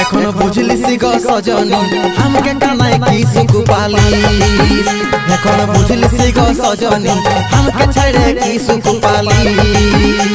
एखनो बुझलिस गो सजनी हमके कानाई की सुख पालिस। एखनो बुझलिस गो सजनी हमके छड़े की सुख पालिस।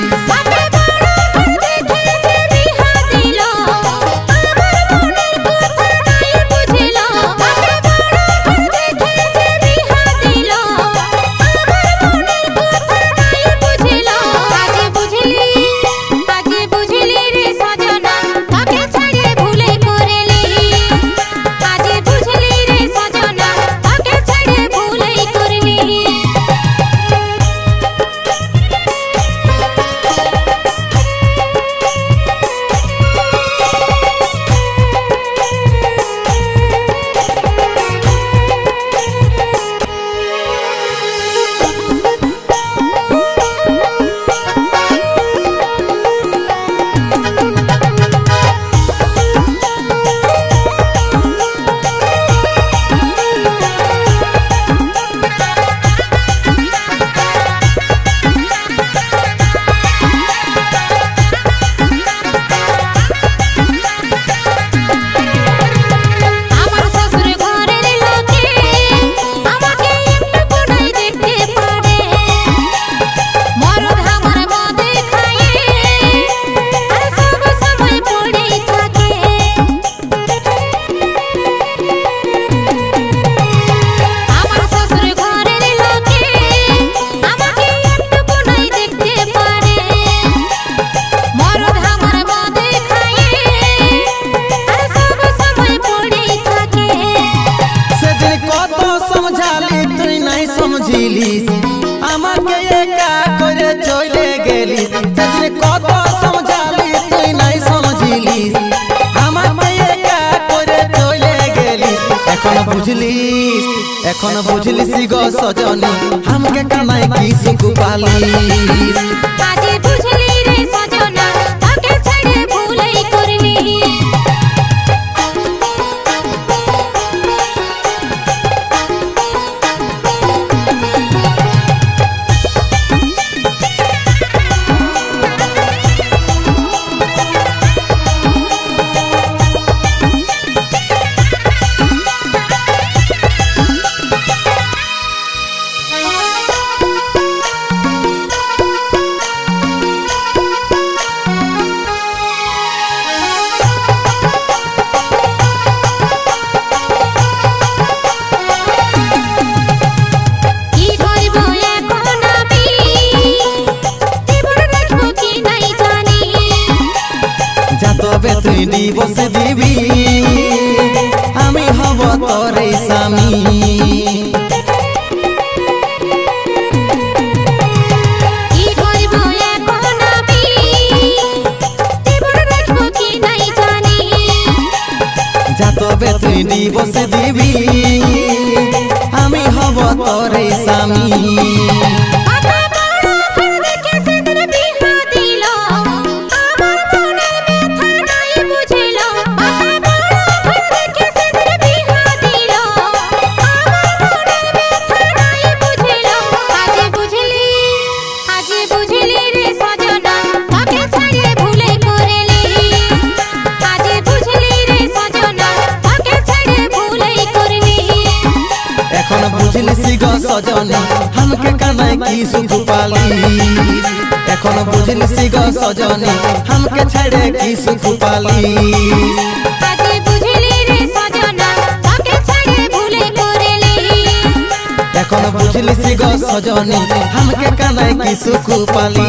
एखनो बुझलिस गो सजनी हमके कानाई की सुख पालिस। आजे बुझली रे सजना ताके छड़े भूलई करनी। তুই দিবস দিবি আমি হব তোরে স্বামী। যাতবে তুই দিবস দিবি আমি হব তোরে স্বামী। बुझली रे सजना ताके छड़े भूले करली। গো সজনী हमके কানাই কি সুখ পালি এখন বুঝলি গো সজনী हमके ছেড়ে কি সুখ পালি আজ বুঝলি রে সজনা তাকে ছেড়ে ভুলে করেলি এখন বুঝলি গো সজনী हमके কানাই কি সুখ পালি